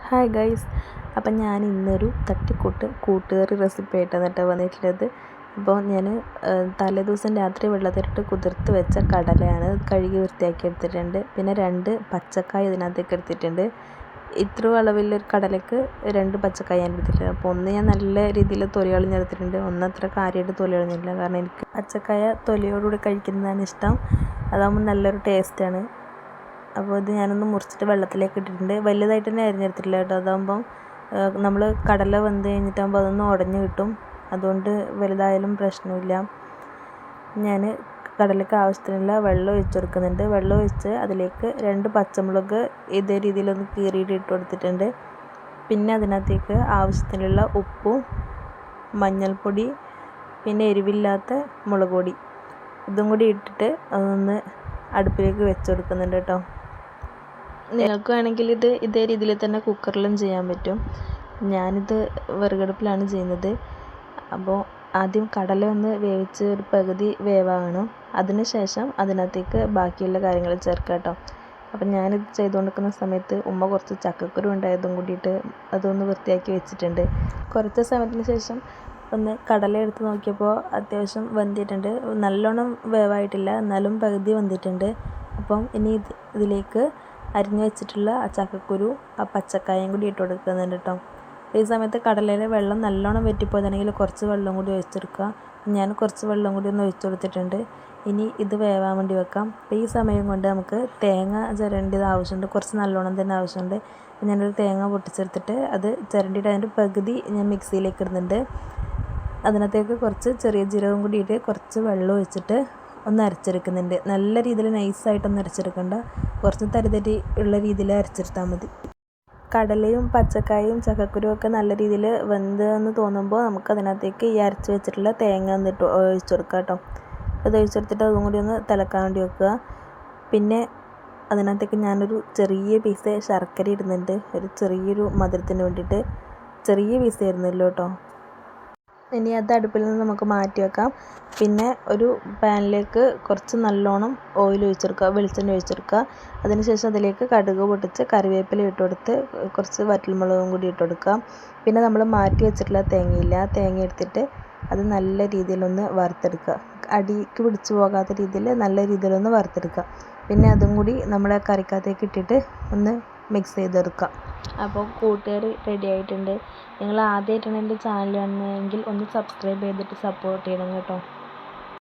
Hi guys, അപ്പം ഞാൻ ഇന്നൊരു തട്ടിക്കൂട്ട് കൂട്ടുകറി റെസിപ്പി ആയിട്ടാണ് കേട്ടോ വന്നിട്ടുള്ളത്. അപ്പോൾ ഞാൻ തലേദിവസം രാത്രി വെള്ളത്തിലിട്ട് കുതിർത്ത് വെച്ച കടലയാണ് കഴുകി വൃത്തിയാക്കി എടുത്തിട്ടുണ്ട്. പിന്നെ 2 പച്ചക്കായ ഇതിനകത്തേക്ക് എടുത്തിട്ടുണ്ട്. ഇത്ര അളവിലൊരു കടലയ്ക്ക് 2 പച്ചക്കായ ഞാൻ എടുത്തിട്ടുണ്ട്. അപ്പോൾ ഒന്ന് ഞാൻ നല്ല രീതിയിൽ തൊലി കളഞ്ഞെടുത്തിട്ടുണ്ട്, ഒന്നത്ര കാര്യമായിട്ട് തൊലി കളഞ്ഞിട്ടില്ല. കാരണം എനിക്ക് പച്ചക്കായ തൊലിയോടുകൂടി കഴിക്കുന്നതാണ് ഇഷ്ടം, അതാകുമ്പോൾ നല്ലൊരു ടേസ്റ്റാണ്. അപ്പോൾ ഇത് ഞാനൊന്ന് മുറിച്ചിട്ട് വെള്ളത്തിലേക്ക് ഇട്ടിട്ടുണ്ട്. വലുതായിട്ട് തന്നെ അരിഞ്ഞെടുത്തിട്ടില്ല കേട്ടോ, അതാകുമ്പം നമ്മൾ കടല വെന്ത് കഴിഞ്ഞിട്ടാകുമ്പോൾ അതൊന്ന് ഉടഞ്ഞ് കിട്ടും. അതുകൊണ്ട് വലുതായാലും പ്രശ്നമില്ല. ഞാൻ കടലയ്ക്ക് ആവശ്യത്തിനുള്ള വെള്ളം ഒഴിച്ച് കൊടുക്കുന്നുണ്ട്. വെള്ളം ഒഴിച്ച് അതിലേക്ക് 2 പച്ചമുളക് ഇതേ രീതിയിലൊന്ന് കീറിയിട്ട് ഇട്ട് കൊടുത്തിട്ടുണ്ട്. പിന്നെ അതിനകത്തേക്ക് ആവശ്യത്തിനുള്ള ഉപ്പും മഞ്ഞൾപ്പൊടി പിന്നെ എരിവില്ലാത്ത മുളക് പൊടി ഇതും കൂടി ഇട്ടിട്ട് അതൊന്ന് അടുപ്പിലേക്ക് വെച്ച് കൊടുക്കുന്നുണ്ട് കേട്ടോ. നിങ്ങൾക്ക് വേണമെങ്കിൽ ഇത് ഇതേ രീതിയിൽ തന്നെ കുക്കറിലും ചെയ്യാൻ പറ്റും. ഞാനിത് വിറകടുപ്പിലാണ് ചെയ്യുന്നത്. അപ്പോൾ ആദ്യം കടല ഒന്ന് വേവിച്ച് ഒരു പകുതി വേവാകണം. അതിനുശേഷം അതിനകത്തേക്ക് ബാക്കിയുള്ള കാര്യങ്ങൾ ചേർക്കുക കേട്ടോ. അപ്പം ഞാനിത് ചെയ്തുകൊണ്ടിരിക്കുന്ന സമയത്ത് ഉമ്മ കുറച്ച് ചക്കക്കുരു ഉണ്ടായതും കൂടിയിട്ട് അതൊന്ന് വൃത്തിയാക്കി വെച്ചിട്ടുണ്ട്. കുറച്ച് സമയത്തിന് ശേഷം ഒന്ന് കടല എടുത്ത് നോക്കിയപ്പോൾ അത്യാവശ്യം വെന്തിട്ടുണ്ട്. നല്ലോണം വേവായിട്ടില്ല, എന്നാലും പകുതി വെന്തിട്ടുണ്ട്. അപ്പം ഇനി ഇതിലേക്ക് അരിഞ്ഞു വെച്ചിട്ടുള്ള ആ ചക്കക്കുരു ആ പച്ചക്കായും കൂടി ഇട്ട് കൊടുക്കുന്നുണ്ട് കേട്ടോ. ഈ സമയത്ത് കടലയിലെ വെള്ളം നല്ലോണം വറ്റിപ്പോയതാണെങ്കിൽ കുറച്ച് വെള്ളം കൂടി ഒഴിച്ചെടുക്കുക. ഞാൻ കുറച്ച് വെള്ളം കൂടി ഒന്ന് ഒഴിച്ചു കൊടുത്തിട്ടുണ്ട്. ഇനി ഇത് വേവാൻ വേണ്ടി വെക്കാം. അപ്പോൾ ഈ സമയം കൊണ്ട് നമുക്ക് തേങ്ങ ചിരണ്ടിയത് ആവശ്യമുണ്ട്, കുറച്ച് നല്ലോണം തന്നെ ആവശ്യമുണ്ട്. ഞാനൊരു തേങ്ങ പൊട്ടിച്ചെടുത്തിട്ട് അത് ചിരണ്ടിയിട്ട് അതിൻ്റെ പകുതി ഞാൻ മിക്സിയിലേക്ക് ഇടുന്നുണ്ട്. അതിനകത്തേക്ക് കുറച്ച് ചെറിയ ജീരകം കൂടി ഇട്ട് കുറച്ച് വെള്ളം ഒഴിച്ചിട്ട് ഒന്ന് അരച്ചെടുക്കുന്നുണ്ട്. നല്ല രീതിയിൽ നൈസായിട്ടൊന്നും അരച്ചെടുക്കണ്ട, കുറച്ച് തരിതരി ഉള്ള രീതിയിൽ അരച്ചെടുത്താൽ മതി. കടലയും പച്ചക്കായും ചക്കക്കുരും ഒക്കെ നല്ല രീതിയിൽ വെന്തെന്ന് തോന്നുമ്പോൾ നമുക്ക് അതിനകത്തേക്ക് ഈ അരച്ച് വെച്ചിട്ടുള്ള തേങ്ങ ഒന്നിട്ട് ഒഴിച്ചു കൊടുക്കുക കേട്ടോ. അത് ഒഴിച്ചെടുത്തിട്ട് അതും കൂടി ഒന്ന് തിളക്കാൻ വേണ്ടി വെക്കുക. പിന്നെ അതിനകത്തേക്ക് ഞാനൊരു ചെറിയ പീസ് ശർക്കര ഇടുന്നുണ്ട്, ഒരു ചെറിയൊരു മധുരത്തിന് വേണ്ടിയിട്ട്. ചെറിയ പീസ് ആയിരുന്നല്ലോ കേട്ടോ. ഇനി അത് അടുപ്പിൽ നിന്ന് നമുക്ക് മാറ്റി വെക്കാം. പിന്നെ ഒരു പാനിലേക്ക് കുറച്ച് നല്ലോണം ഓയിൽ ഒഴിച്ചെടുക്കുക, വെളിച്ചെണ്ണ ഒഴിച്ചെടുക്കുക. അതിനുശേഷം അതിലേക്ക് കടുക് പൊട്ടിച്ച് കറിവേപ്പില ഇട്ട് കൊടുത്ത് കുറച്ച് വറ്റൽമുളകും കൂടി ഇട്ട് കൊടുക്കുക. പിന്നെ നമ്മൾ മാറ്റി വെച്ചിട്ടുള്ള തേങ്ങയില്ല, ആ തേങ്ങ എടുത്തിട്ട് അത് നല്ല രീതിയിലൊന്ന് വറുത്തെടുക്കുക. അടിക്ക് പിടിച്ചു പോകാത്ത രീതിയിൽ നല്ല രീതിയിലൊന്ന് വറുത്തെടുക്കുക. പിന്നെ അതും കൂടി നമ്മളെ കറിക്കകത്തേക്ക് ഇട്ടിട്ട് ഒന്ന് മിക്സ് ചെയ്തെടുക്കുക. അപ്പോൾ കൂട്ടുകറി റെഡി ആയിട്ടുണ്ട്. നിങ്ങൾ ആദ്യമായിട്ടാണ് എൻ്റെ ചാനൽ കാണുന്നതെങ്കിൽ ഒന്ന് സബ്സ്ക്രൈബ് ചെയ്തിട്ട് സപ്പോർട്ട് ചെയ്യണം കേട്ടോ.